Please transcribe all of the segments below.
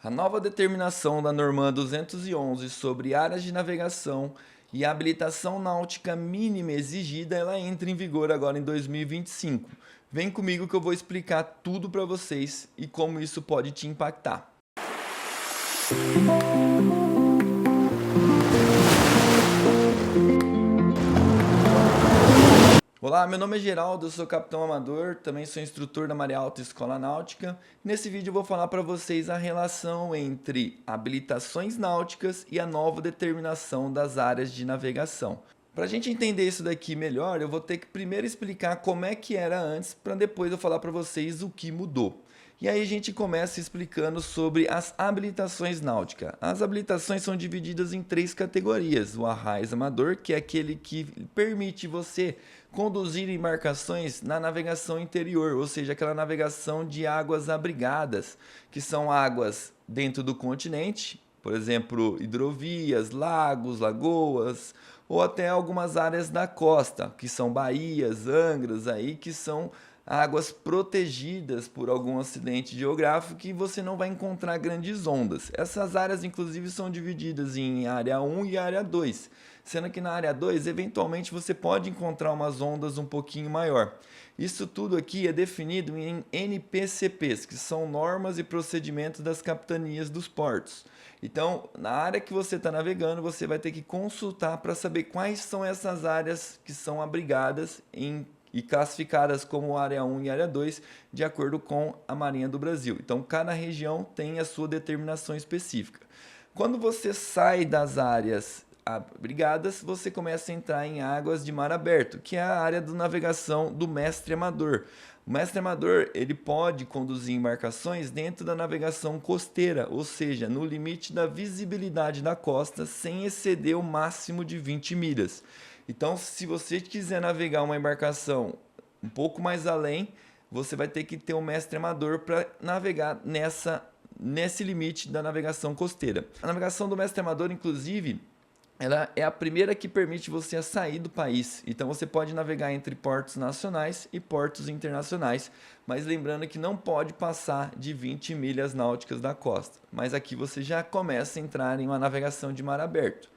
A nova determinação da Norma 211 sobre áreas de navegação e a habilitação náutica mínima exigida, ela entra em vigor agora em 2025. Vem comigo que eu vou explicar tudo para vocês e como isso pode te impactar. Olá, meu nome é Geraldo, eu sou capitão amador, também sou instrutor da Maria Alta Escola Náutica. Nesse vídeo eu vou falar para vocês a relação entre habilitações náuticas e a nova determinação das áreas de navegação. Para a gente entender isso daqui melhor, eu vou ter que primeiro explicar como é que era antes, para depois eu falar para vocês o que mudou. E aí a gente começa explicando sobre as habilitações náuticas. As habilitações são divididas em três categorias. O arraiz amador, que é aquele que permite você conduzir embarcações na navegação interior, ou seja, aquela navegação de águas abrigadas, que são águas dentro do continente, por exemplo, hidrovias, lagos, lagoas, ou até algumas áreas da costa, que são baías, angras aí, que são águas protegidas por algum acidente geográfico que você não vai encontrar grandes ondas. Essas áreas, inclusive, são divididas em área 1 e área 2, sendo que na área 2, eventualmente, você pode encontrar umas ondas um pouquinho maior. Isso tudo aqui é definido em NPCPs, que são normas e procedimentos das capitanias dos portos. Então, na área que você está navegando, você vai ter que consultar para saber quais são essas áreas que são abrigadas e classificadas como área 1 e área 2, de acordo com a Marinha do Brasil. Então, cada região tem a sua determinação específica. Quando você sai das áreas abrigadas, você começa a entrar em águas de mar aberto, que é a área de navegação do mestre amador. O mestre amador, ele pode conduzir embarcações dentro da navegação costeira, ou seja, no limite da visibilidade da costa, sem exceder o máximo de 20 milhas. Então, se você quiser navegar uma embarcação um pouco mais além, você vai ter que ter um mestre amador para navegar nesse limite da navegação costeira. A navegação do mestre amador, inclusive, ela é a primeira que permite você sair do país. Então você pode navegar entre portos nacionais e portos internacionais, mas lembrando que não pode passar de 20 milhas náuticas da costa. Mas aqui você já começa a entrar em uma navegação de mar aberto.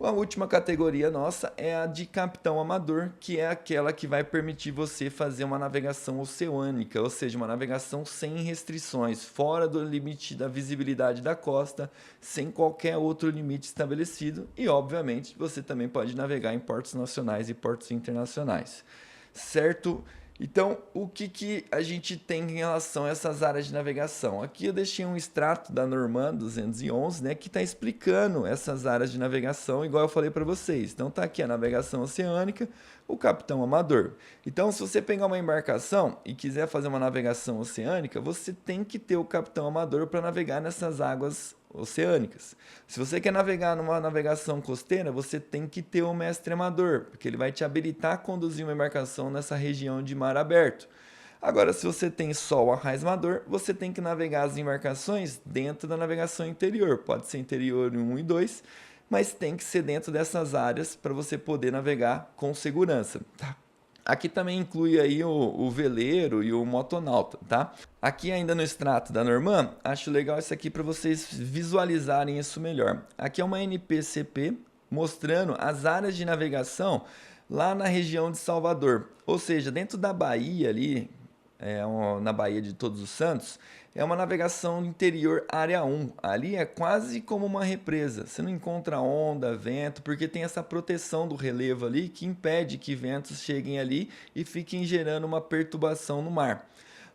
A última categoria nossa é a de capitão amador, que é aquela que vai permitir você fazer uma navegação oceânica, ou seja, uma navegação sem restrições, fora do limite da visibilidade da costa, sem qualquer outro limite estabelecido, e obviamente você também pode navegar em portos nacionais e portos internacionais, certo? Então, o que a gente tem em relação a essas áreas de navegação? Aqui eu deixei um extrato da Norma 211, né, que está explicando essas áreas de navegação, igual eu falei para vocês. Então, está aqui a navegação oceânica, o capitão amador. Então, se você pegar uma embarcação e quiser fazer uma navegação oceânica, você tem que ter o capitão amador para navegar nessas águas oceânicas. Se você quer navegar numa navegação costeira, você tem que ter um mestre amador, porque ele vai te habilitar a conduzir uma embarcação nessa região de mar aberto. Agora, se você tem só o arraiz amador, você tem que navegar as embarcações dentro da navegação interior. Pode ser interior 1 e 2, mas tem que ser dentro dessas áreas para você poder navegar com segurança, tá? Aqui também inclui aí o veleiro e o motonauta, tá? Aqui ainda no extrato da Norman, acho legal isso aqui para vocês visualizarem isso melhor. Aqui é uma NPCP mostrando as áreas de navegação lá na região de Salvador. Ou seja, dentro da Bahia ali, na Baía de Todos os Santos, é uma navegação interior área 1. Ali é quase como uma represa. Você não encontra onda, vento, porque tem essa proteção do relevo ali que impede que ventos cheguem ali e fiquem gerando uma perturbação no mar.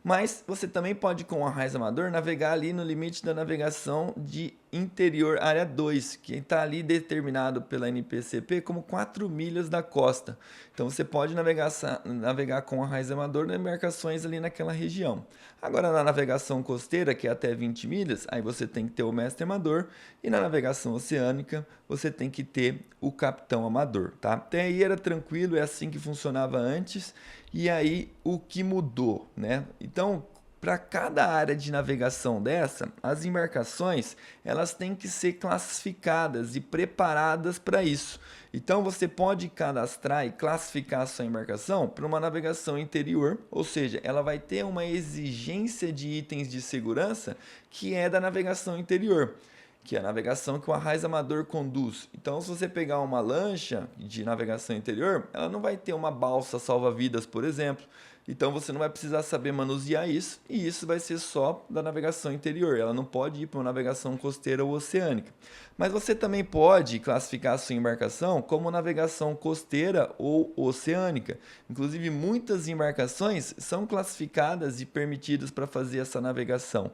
Mas você também pode, com o arraiz amador, navegar ali no limite da navegação de interior área 2, que está ali determinado pela NPCP como 4 milhas da costa. Então você pode navegar com o arraiz amador em embarcações ali naquela região. Agora na navegação costeira, que é até 20 milhas, aí você tem que ter o mestre amador, e na navegação oceânica você tem que ter o capitão amador, tá? Até aí era tranquilo, é assim que funcionava antes. E aí o que mudou, né? Então, para cada área de navegação dessa, as embarcações elas têm que ser classificadas e preparadas para isso. Então você pode cadastrar e classificar a sua embarcação para uma navegação interior, ou seja, ela vai ter uma exigência de itens de segurança que é da navegação interior, que é a navegação que o arraiz amador conduz. Então, se você pegar uma lancha de navegação interior, ela não vai ter uma balsa salva-vidas, por exemplo. Então, você não vai precisar saber manusear isso, e isso vai ser só da navegação interior. Ela não pode ir para uma navegação costeira ou oceânica. Mas você também pode classificar a sua embarcação como navegação costeira ou oceânica. Inclusive, muitas embarcações são classificadas e permitidas para fazer essa navegação.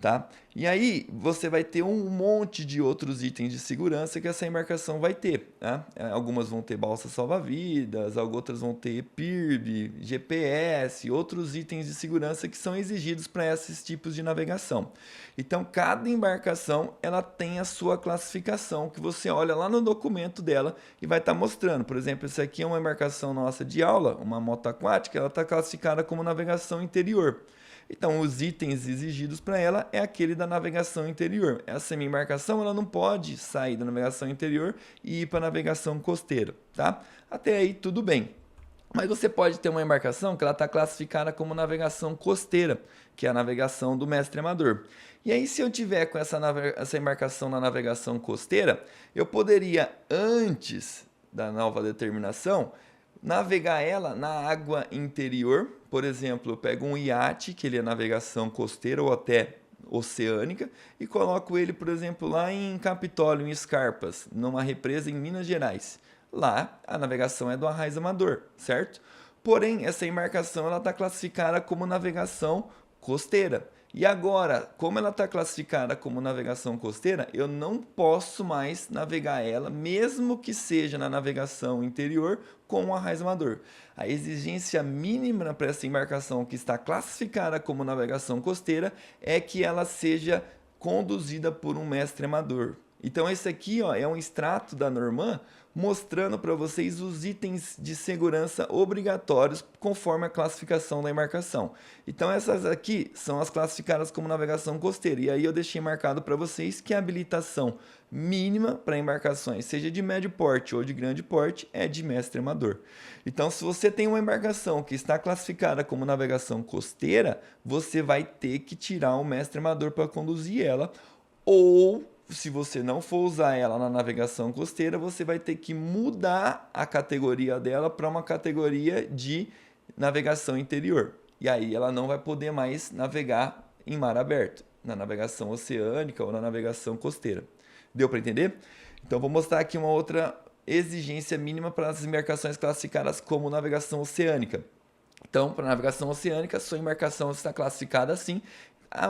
Tá? E aí você vai ter um monte de outros itens de segurança que essa embarcação vai ter. Tá? Algumas vão ter balsa salva-vidas, outras vão ter PIRB, GPS, outros itens de segurança que são exigidos para esses tipos de navegação. Então cada embarcação ela tem a sua classificação que você olha lá no documento dela e vai estar mostrando. Por exemplo, essa aqui é uma embarcação nossa de aula, uma moto aquática, ela está classificada como navegação interior. Então, os itens exigidos para ela é aquele da navegação interior. Essa minha embarcação ela não pode sair da navegação interior e ir para a navegação costeira, tá? Até aí tudo bem. Mas você pode ter uma embarcação que ela está classificada como navegação costeira, que é a navegação do mestre amador. E aí, se eu tiver com essa embarcação na navegação costeira, eu poderia, antes da nova determinação, navegar ela na água interior. Por exemplo, eu pego um iate, que ele é navegação costeira ou até oceânica, e coloco ele, por exemplo, lá em Capitólio, em Scarpas, numa represa em Minas Gerais. Lá, a navegação é do arraiz amador, certo? Porém, essa embarcação está classificada como navegação costeira. E agora, como ela está classificada como navegação costeira, eu não posso mais navegar ela, mesmo que seja na navegação interior, com o arraiz amador. A exigência mínima para essa embarcação que está classificada como navegação costeira é que ela seja conduzida por um mestre amador. Então esse aqui ó, é um extrato da Norman mostrando para vocês os itens de segurança obrigatórios conforme a classificação da embarcação. Então essas aqui são as classificadas como navegação costeira. E aí eu deixei marcado para vocês que a habilitação mínima para embarcações, seja de médio porte ou de grande porte, é de mestre amador. Então se você tem uma embarcação que está classificada como navegação costeira, você vai ter que tirar o mestre amador para conduzir ela, ou se você não for usar ela na navegação costeira, você vai ter que mudar a categoria dela para uma categoria de navegação interior. E aí ela não vai poder mais navegar em mar aberto, na navegação oceânica ou na navegação costeira. Deu para entender? Então vou mostrar aqui uma outra exigência mínima para as embarcações classificadas como navegação oceânica. Então, para navegação oceânica, sua embarcação está classificada assim.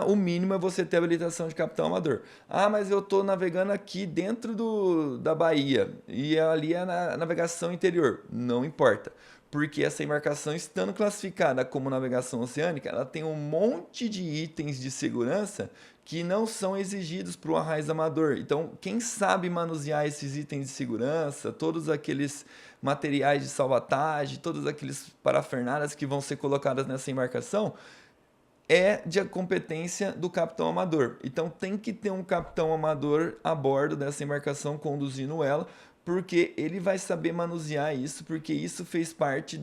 O mínimo é você ter habilitação de capitão amador. Ah, mas eu estou navegando aqui dentro da Bahia e ali é na navegação interior. Não importa, porque essa embarcação, estando classificada como navegação oceânica, ela tem um monte de itens de segurança que não são exigidos para o arraiz amador. Então, quem sabe manusear esses itens de segurança, todos aqueles materiais de salvatagem, todas aqueles parafernálias que vão ser colocadas nessa embarcação, é de competência do capitão amador. Então tem que ter um capitão amador a bordo dessa embarcação conduzindo ela, porque ele vai saber manusear isso, porque isso fez parte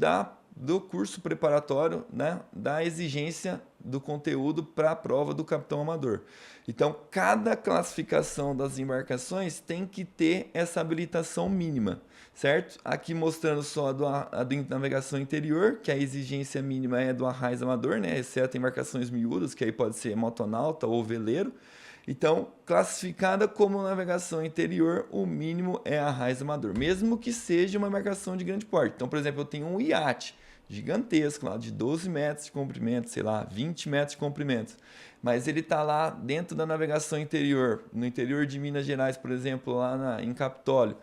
do curso preparatório, né, da exigência do conteúdo para a prova do capitão amador. Então cada classificação das embarcações tem que ter essa habilitação mínima, certo? Aqui mostrando só a do navegação interior, que a exigência mínima é do arraiz amador, né? Exceto embarcações miúdas, que aí pode ser motonauta ou veleiro. Então, classificada como navegação interior, o mínimo é arraiz amador, mesmo que seja uma embarcação de grande porte. Então, por exemplo, eu tenho um iate gigantesco, lá, de 12 metros de comprimento, sei lá, 20 metros de comprimento. Mas ele está lá dentro da navegação interior, no interior de Minas Gerais, por exemplo, lá em Capitólio.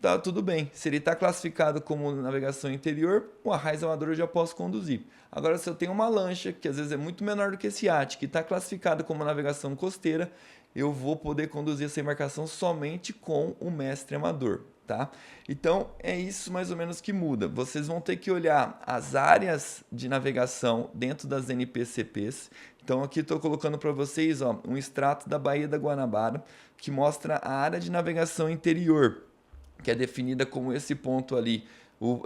Tá tudo bem. Se ele está classificado como navegação interior, o arraiz amador eu já posso conduzir. Agora, se eu tenho uma lancha, que às vezes é muito menor do que esse iate, que está classificado como navegação costeira, eu vou poder conduzir essa embarcação somente com o mestre amador. tá? Então, é isso mais ou menos que muda. Vocês vão ter que olhar as áreas de navegação dentro das NPCPs. Então, aqui estou colocando para vocês, ó, um extrato da Baía da Guanabara, que mostra a área de navegação interior, que é definida como esse ponto ali,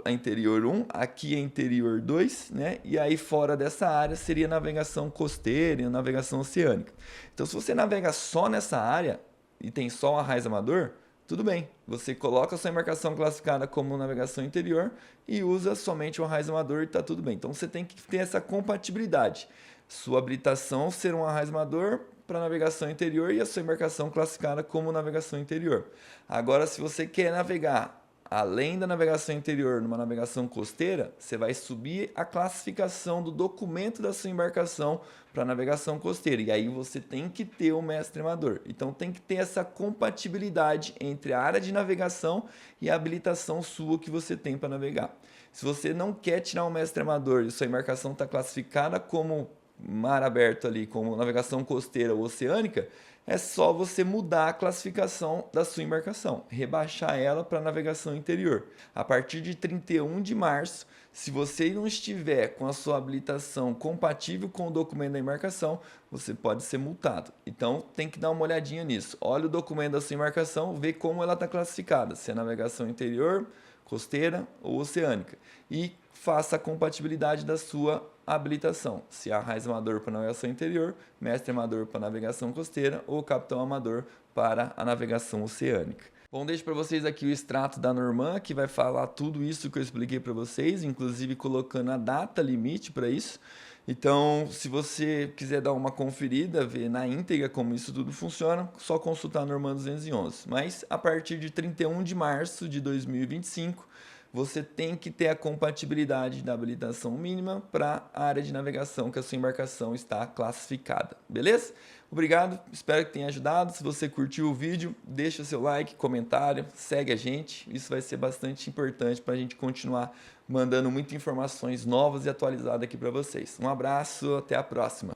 a interior 1, aqui é interior 2, né? E aí fora dessa área seria navegação costeira e navegação oceânica. Então, se você navega só nessa área e tem só o arraiz amador, tudo bem. Você coloca a sua embarcação classificada como navegação interior e usa somente o arraiz amador e está tudo bem. Então, você tem que ter essa compatibilidade. Sua habilitação ser um arraiz amador para navegação interior e a sua embarcação classificada como navegação interior. Agora, se você quer navegar além da navegação interior numa navegação costeira, você vai subir a classificação do documento da sua embarcação para navegação costeira. E aí você tem que ter o mestre amador. Então tem que ter essa compatibilidade entre a área de navegação e a habilitação sua que você tem para navegar. Se você não quer tirar o mestre amador e sua embarcação está classificada como mar aberto ali, como navegação costeira ou oceânica, é só você mudar a classificação da sua embarcação, rebaixar ela para navegação interior. A partir de 31 de março, se você não estiver com a sua habilitação compatível com o documento da embarcação, você pode ser multado. Então tem que dar uma olhadinha nisso. Olha o documento da sua embarcação, vê como ela está classificada, se é navegação interior, costeira ou oceânica. E faça a compatibilidade da sua habilitação. Se é arraiz amador para navegação interior, mestre amador para navegação costeira ou capitão amador para a navegação oceânica. Bom, deixo para vocês aqui o extrato da Norman, que vai falar tudo isso que eu expliquei para vocês, inclusive colocando a data limite para isso. Então, se você quiser dar uma conferida, ver na íntegra como isso tudo funciona, só consultar a Norman 211. Mas a partir de 31 de março de 2025, você tem que ter a compatibilidade da habilitação mínima para a área de navegação que a sua embarcação está classificada, beleza? Obrigado, espero que tenha ajudado. Se você curtiu o vídeo, deixa seu like, comentário, segue a gente. Isso vai ser bastante importante para a gente continuar mandando muitas informações novas e atualizadas aqui para vocês. Um abraço, até a próxima.